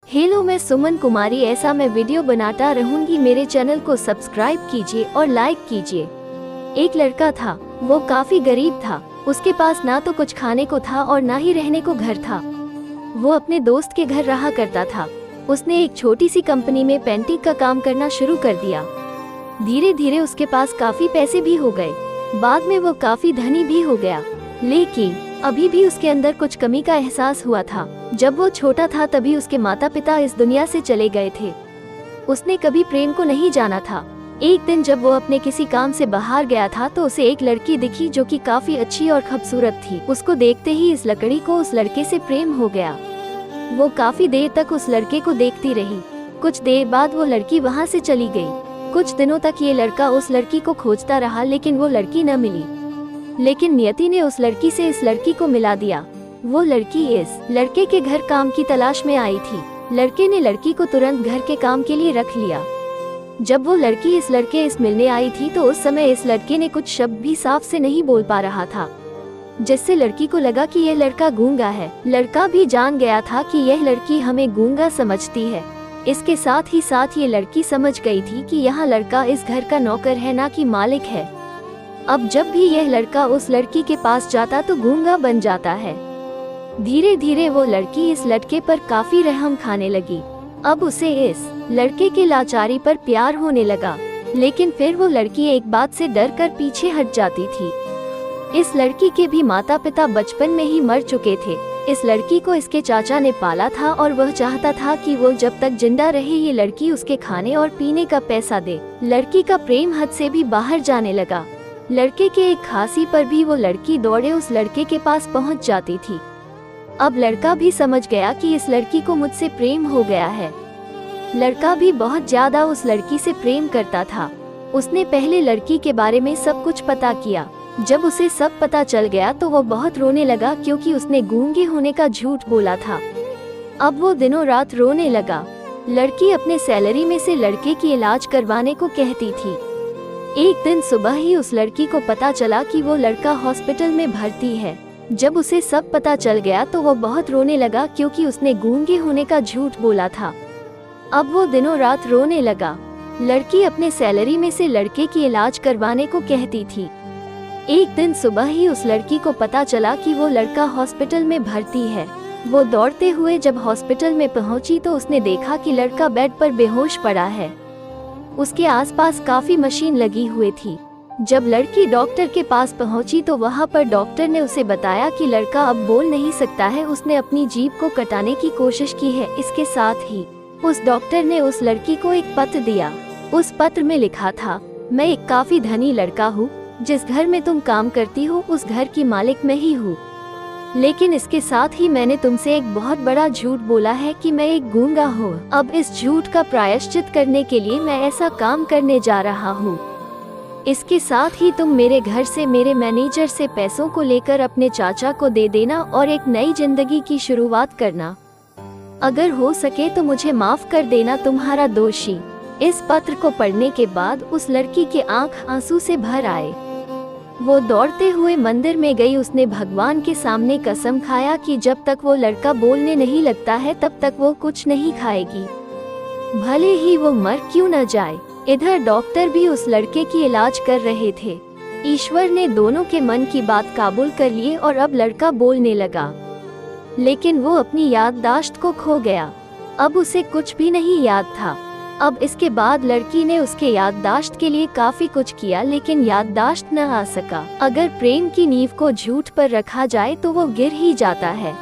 Hello, मैं सुमन कुमारी। ऐसा मैं वीडियो बनाता रहूंगी। मेरे चैनल को सब्सक्राइब कीजिए और लाइक कीजिए। एक लड़का था, वो काफी गरीब था। उसके पास ना तो कुछ खाने को था और ना ही रहने को घर था। वो अपने दोस्त के घर रहा करता था। उसने एक छोटी सी कंपनी में पेंटिंग का काम करना शुरू कर दिया। धीरे धीरे उसके पास काफी पैसे भी हो गए। बाद में वो काफी धनी भी हो गया, लेकिन अभी भी उसके अंदर कुछ कमी का एहसास हुआ था। जब वो छोटा था तभी उसके माता पिता इस दुनिया से चले गए थे। उसने कभी प्रेम को नहीं जाना था। एक दिन जब वो अपने किसी काम से बाहर गया था तो उसे एक लड़की दिखी जो कि काफी अच्छी और खूबसूरत थी। उसको देखते ही इस लड़की को उस लड़के से प्रेम हो गया। वो काफी देर तक उस लड़के को देखती रही। कुछ देर बाद वो लड़की वहाँ से चली गई। कुछ दिनों तक ये लड़का उस लड़की को खोजता रहा, लेकिन वो लड़की न मिली। लेकिन नियति ने उस लड़की से इस लड़की को मिला दिया। वो लड़की इस लड़के के घर काम की तलाश में आई थी। लड़के ने लड़की को तुरंत घर के काम के लिए रख लिया। जब वो लड़की इस लड़के से मिलने आई थी तो उस समय इस लड़के ने कुछ शब्द भी साफ से नहीं बोल पा रहा था, जिससे लड़की को लगा कि यह लड़का गूंगा है। लड़का भी जान गया था कि यह लड़की हमें गूंगा समझती है। इसके साथ ही साथ ये लड़की समझ गई थी कि यह लड़का इस घर का नौकर है, ना कि मालिक है। अब जब भी यह लड़का उस लड़की के पास जाता तो गूंगा बन जाता है। धीरे धीरे वो लड़की इस लड़के पर काफी रहम खाने लगी। अब उसे इस लड़के के लाचारी पर प्यार होने लगा, लेकिन फिर वो लड़की एक बात से डर कर पीछे हट जाती थी। इस लड़की के भी माता पिता बचपन में ही मर चुके थे। इस लड़की को इसके चाचा ने पाला था और वह चाहता था कि वो जब तक जिंदा रहे ये लड़की उसके खाने और पीने का पैसा दे। लड़की का प्रेम हद से भी बाहर जाने लगा। लड़के के एक खांसी पर भी वो लड़की दौड़े उस लड़के के पास पहुंच जाती थी। अब लड़का भी समझ गया कि इस लड़की को मुझसे प्रेम हो गया है। लड़का भी बहुत ज्यादा उस लड़की से प्रेम करता था। उसने पहले लड़की के बारे में सब कुछ पता किया। जब उसे सब पता चल गया तो वो बहुत रोने लगा, क्योंकि उसने गूंगे होने का झूठ बोला था। अब वो दिनों रात रोने लगा। लड़की अपने सैलरी में से लड़के की इलाज करवाने को कहती थी। एक दिन सुबह ही उस लड़की को पता चला कि वो लड़का हॉस्पिटल में भर्ती है। जब उसे सब पता चल गया तो वो बहुत रोने लगा, क्योंकि उसने गूंगे होने का झूठ बोला था। अब वो दिनों रात रोने लगा। लड़की अपने सैलरी में से लड़के की इलाज करवाने को कहती थी। एक दिन सुबह ही उस लड़की को पता चला कि वो लड़का हॉस्पिटल में भर्ती है। वो दौड़ते हुए जब हॉस्पिटल में पहुंची तो उसने देखा कि लड़का बेड पर बेहोश पड़ा है। उसके आसपास काफी मशीन लगी हुई थी। जब लड़की डॉक्टर के पास पहुंची तो वहां पर डॉक्टर ने उसे बताया कि लड़का अब बोल नहीं सकता है। उसने अपनी जीभ को कटाने की कोशिश की है। इसके साथ ही उस डॉक्टर ने उस लड़की को एक पत्र दिया। उस पत्र में लिखा था, मैं एक काफी धनी लड़का हूँ। जिस घर में तुम काम करती हो उस घर की मालिक मैं ही हूँ। लेकिन इसके साथ ही मैंने तुमसे एक बहुत बड़ा झूठ बोला है कि मैं एक गूंगा हूँ। अब इस झूठ का प्रायश्चित करने के लिए मैं ऐसा काम करने जा रहा हूँ। इसके साथ ही तुम मेरे घर से मेरे मैनेजर से पैसों को लेकर अपने चाचा को दे देना और एक नई जिंदगी की शुरुआत करना। अगर हो सके तो मुझे माफ कर देना, तुम्हारा दोषी। इस पत्र को पढ़ने के बाद उस लड़की के आंख आंसू से भर आए। वो दौड़ते हुए मंदिर में गई। उसने भगवान के सामने कसम खाया कि जब तक वो लड़का बोलने नहीं लगता है तब तक वो कुछ नहीं खाएगी, भले ही वो मर क्यों न जाए। इधर डॉक्टर भी उस लड़के की इलाज कर रहे थे। ईश्वर ने दोनों के मन की बात काबूल कर लिए और अब लड़का बोलने लगा, लेकिन वो अपनी याददाश्त को खो गया। अब उसे कुछ भी नहीं याद था। अब इसके बाद लड़की ने उसके याददाश्त के लिए काफी कुछ किया, लेकिन याददाश्त न आ सका। अगर प्रेम की नींव को झूठ पर रखा जाए तो वो गिर ही जाता है।